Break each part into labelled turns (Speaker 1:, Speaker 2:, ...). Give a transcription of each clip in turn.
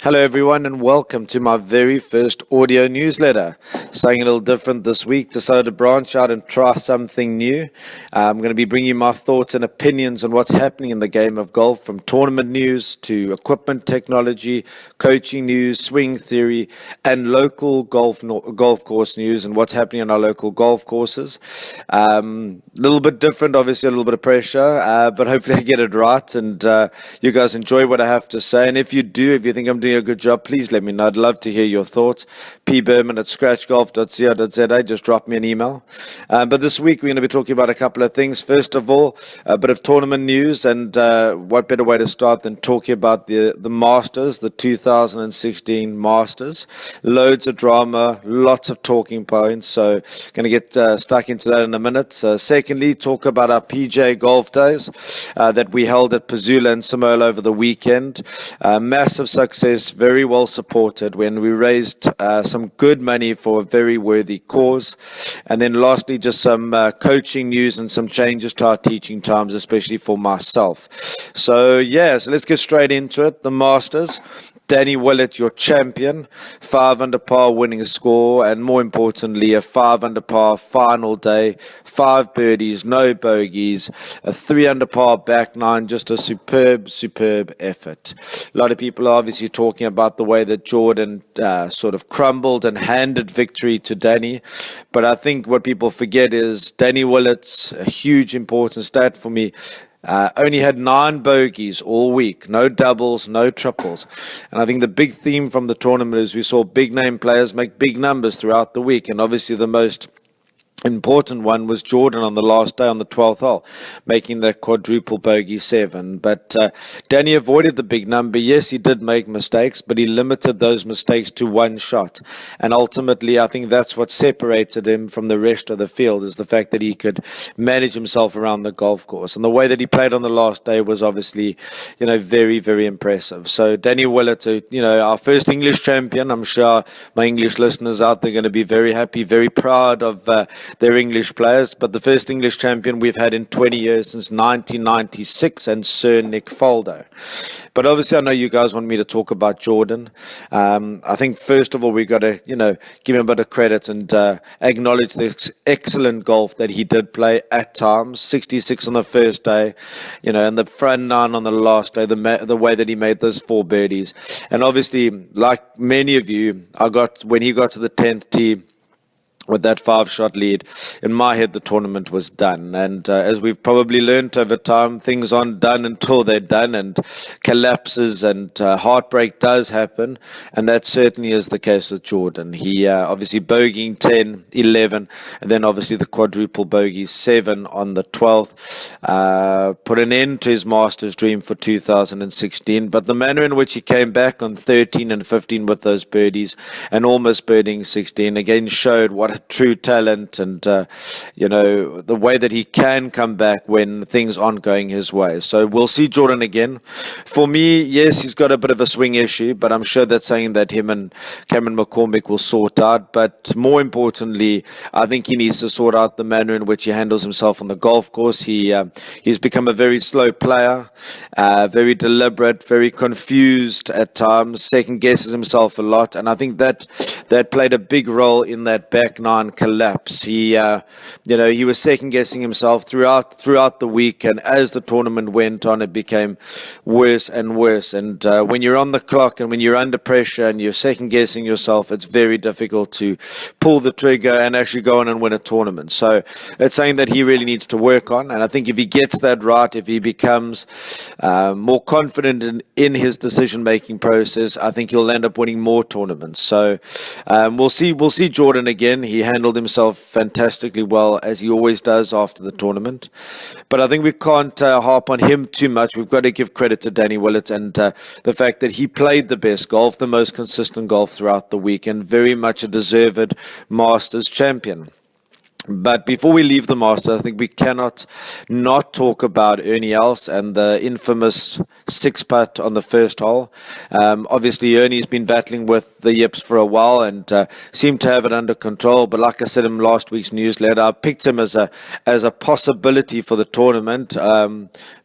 Speaker 1: Hello, everyone, and welcome to my very first audio newsletter. Something a little different this week. Decided to branch out and try something new. I'm going to be bringing you my thoughts and opinions on what's happening in the game of golf, from tournament news to equipment technology, coaching news, swing theory, and local golf course news and what's happening on our local golf courses. A little bit different, obviously, a little bit of pressure, but hopefully I get it right and you guys enjoy what I have to say. And if you think I'm doing a good job, please let me know. I'd love to hear your thoughts. pberman@scratchgolf.co.za. Just drop me an email. But this week we're going to be talking about a couple of things. First of all, a bit of tournament news, and what better way to start than talking about the Masters, the 2016 Masters. Loads of drama, lots of talking points, so going to get stuck into that in a minute. Secondly, talk about our PGA Golf days that we held at Pezula and I'll over the weekend. Massive success, very well supported, when we raised some good money for a very worthy cause. And then lastly, just some coaching news and some changes to our teaching times, especially for myself. So let's get straight into it. The Masters. Danny Willett, your champion, 5 under par winning score, and more importantly, a 5 under par final day, 5 birdies, no bogeys, a 3 under par back nine, just a superb effort. A lot of people are obviously talking about the way that Jordan sort of crumbled and handed victory to Danny, but I think what people forget is Danny Willett's a huge important stat for me. Only had 9 bogeys all week, no doubles, no triples. And I think the big theme from the tournament is we saw big name players make big numbers throughout the week. And obviously the most important one was Jordan on the last day on the 12th hole, making that quadruple bogey 7. But Danny avoided the big number. Yes, he did make mistakes, but he limited those mistakes to one shot. And ultimately, I think that's what separated him from the rest of the field, is the fact that he could manage himself around the golf course. And the way that he played on the last day was obviously, very, very impressive. So Danny Willett, our first English champion. I'm sure my English listeners out there are going to be very happy, very proud of their English players, but the first English champion we've had in 20 years, since 1996, and Sir Nick Faldo. But obviously I know you guys want me to talk about Jordan. I think first of all we've got to give him a bit of credit and acknowledge the excellent golf that he did play at times. 66 on the first day, and the front 9 on the last day, the way that he made those 4 birdies. And obviously, like many of you, when he got to the 10th tee with that 5-shot lead, in my head the tournament was done. And as we've probably learned over time, things aren't done until they're done, and collapses and heartbreak does happen, and that certainly is the case with Jordan. He obviously bogeying 10, 11, and then obviously the quadruple bogey 7 on the 12th put an end to his Masters dream for 2016. But the manner in which he came back on 13 and 15 with those birdies and almost birding 16 again showed what a true talent, and the way that he can come back when things aren't going his way. So we'll see Jordan again. For me, yes, he's got a bit of a swing issue, but I'm sure that's something that him and Cameron McCormick will sort out. But more importantly, I think he needs to sort out the manner in which he handles himself on the golf course. He's become a very slow player, very deliberate, very confused at times, second guesses himself a lot, and I think that played a big role in that back 9 collapse. He was second guessing himself throughout the week, and as the tournament went on, it became worse and worse. And when you're on the clock and when you're under pressure and you're second guessing yourself, it's very difficult to pull the trigger and actually go on and win a tournament. So it's something that he really needs to work on, and I think if he gets that right, if he becomes more confident in his decision-making process, I think he'll end up winning more tournaments. So we'll see Jordan again. He handled himself fantastically well, as he always does after the tournament. But I think we can't harp on him too much. We've got to give credit to Danny Willett and the fact that he played the best golf, the most consistent golf throughout the week, and very much a deserved Masters champion. But before we leave the Masters, I think we cannot not talk about Ernie Els and the infamous 6-putt on the first hole. Obviously, Ernie's been battling with the yips for a while and seemed to have it under control. But like I said in last week's newsletter, I picked him as a possibility for the tournament.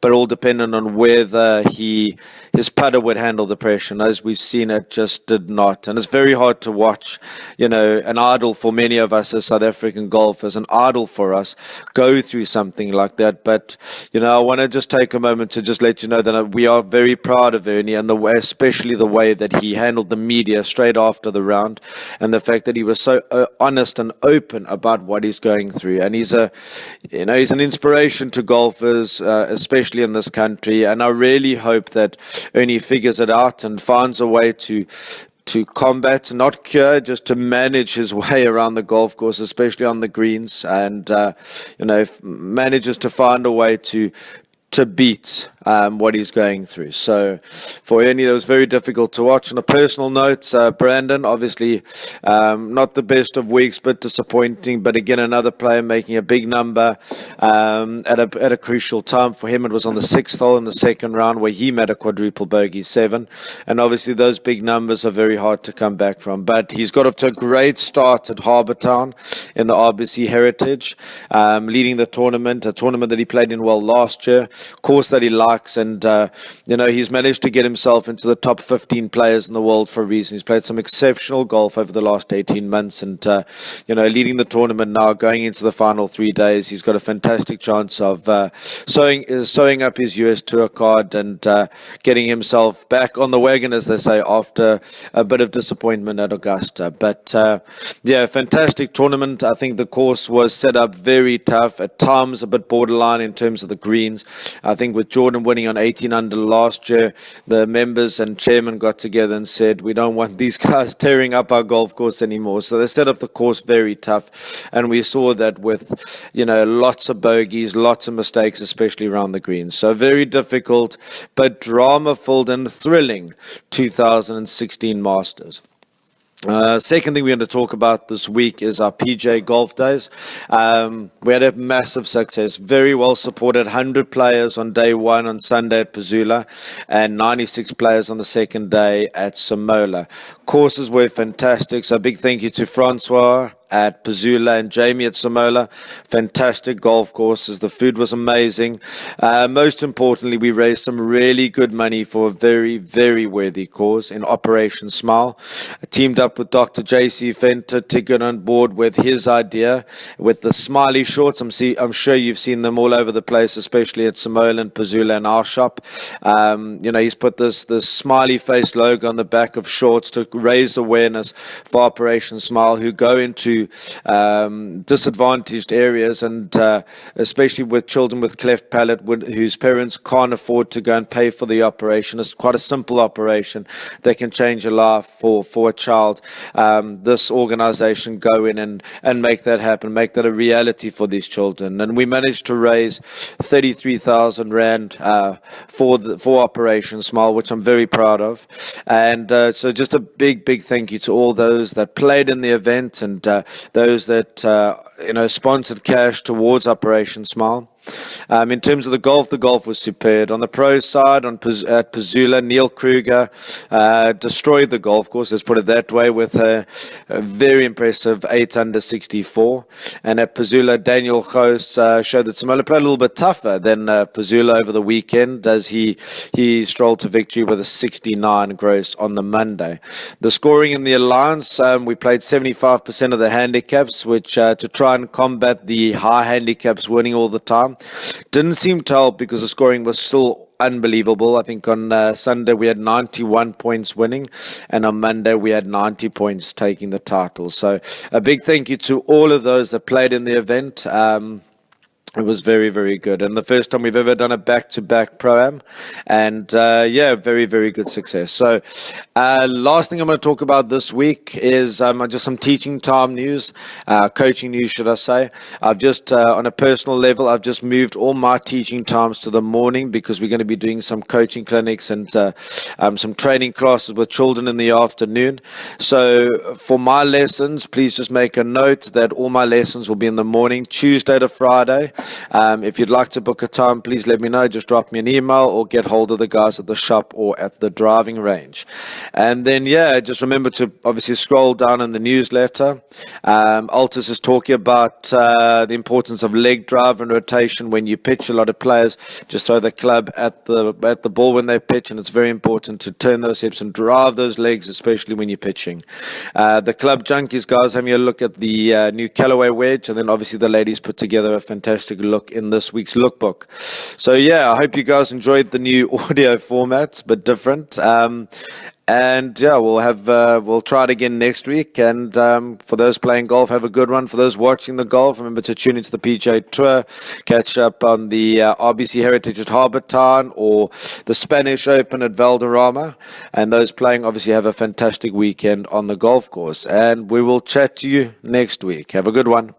Speaker 1: but all dependent on whether his putter would handle the pressure. And as we've seen, it just did not. And it's very hard to watch, an idol for many of us as South African golfers, an idol for us, go through something like that. But, I want to just take a moment to just let you know that we are very proud of Ernie, and especially the way that he handled the media straight after the round, and the fact that he was so honest and open about what he's going through. And he's an inspiration to golfers, especially in this country. And I really hope that Ernie figures it out and finds a way to combat, not cure, just to manage his way around the golf course, especially on the greens, and manages to find a way to beat what he's going through. So for Ernie, it was very difficult to watch. On a personal note, Brandon, obviously not the best of weeks, but disappointing. But again, another player making a big number at a crucial time for him. It was on the 6th hole in the second round where he made a quadruple bogey 7. And obviously those big numbers are very hard to come back from. But he's got off to a great start at Harbour Town in the RBC Heritage, leading the tournament, a tournament that he played in well last year, course that he likes. And, he's managed to get himself into the top 15 players in the world for a reason. He's played some exceptional golf over the last 18 months and, leading the tournament now, going into the final 3 days. He's got a fantastic chance of sewing up his US Tour card and getting himself back on the wagon, as they say, after a bit of disappointment at Augusta. But, fantastic tournament. I think the course was set up very tough, at times a bit borderline in terms of the greens. I think with Jordan winning on 18 under last year, the members and chairman got together and said, we don't want these guys tearing up our golf course anymore. So they set up the course very tough. And we saw that with, lots of bogeys, lots of mistakes, especially around the greens. So very difficult, but drama-filled and thrilling 2016 Masters. Second thing we're going to talk about this week is our PGA Golf Days. We had a massive success, very well supported, 100 players on day one on Sunday at Pezula and 96 players on the second day at Samola. Courses were fantastic, so a big thank you to Francois at Pezula and Jamie at Samola. Fantastic golf courses. The food was amazing. Most importantly, we raised some really good money for a very, very worthy cause in Operation Smile. I teamed up with Dr. JC Fenter to get on board with his idea with the smiley shorts. I'm sure you've seen them all over the place, especially at Samola and Pezula and our shop. He's put this smiley face logo on the back of shorts to raise awareness for Operation Smile, who go into disadvantaged areas, and especially with children with cleft palate whose parents can't afford to go and pay for the operation. It's quite a simple operation that can change a life for a child. This organization go in and make that happen, make that a reality for these children. And we managed to raise 33,000 Rand for Operation Smile, which I'm very proud of. And so just a big thank you to all those that played in the event and those that sponsored cash towards Operation Smile. In terms of the golf was superb. On the pro side, at Pezula, Neil Kruger destroyed the golf course, let's put it that way, with a very impressive 8 under 64. And at Pezula, Daniel Goos showed that Samola played a little bit tougher than Pezula over the weekend, as he strolled to victory with a 69 gross on the Monday. The scoring in the Alliance, we played 75% of the handicaps, which to try and combat the high handicaps winning all the time. Didn't seem to help because the scoring was still unbelievable. I think on Sunday we had 91 points winning, and on Monday we had 90 points taking the title. So a big thank you to all of those that played in the event. It was very, very good. And the first time we've ever done a back-to-back Pro-Am. And, very, very good success. So, last thing I'm going to talk about this week is just some teaching time news, coaching news, should I say. I've just, on a personal level, I've just moved all my teaching times to the morning because we're going to be doing some coaching clinics and some training classes with children in the afternoon. So, for my lessons, please just make a note that all my lessons will be in the morning, Tuesday to Friday. If you'd like to book a time, please let me know. Just drop me an email or get hold of the guys at the shop or at the driving range. And then, just remember to obviously scroll down in the newsletter. Altus is talking about the importance of leg drive and rotation when you pitch. A lot of players just throw the club at the ball when they pitch, and it's very important to turn those hips and drive those legs, especially when you're pitching. The Club Junkies guys having a look at the new Callaway wedge, and then obviously the ladies put together a fantastic look in this week's lookbook. So I hope you guys enjoyed the new audio formats, but different. We'll try it again next week. And for those playing golf, have a good one. For those watching the golf, remember to tune into the PGA Tour, catch up on the RBC Heritage at Harbour Town or the Spanish Open at Valderrama. And those playing, obviously, have a fantastic weekend on the golf course. And we will chat to you next week. Have a good one.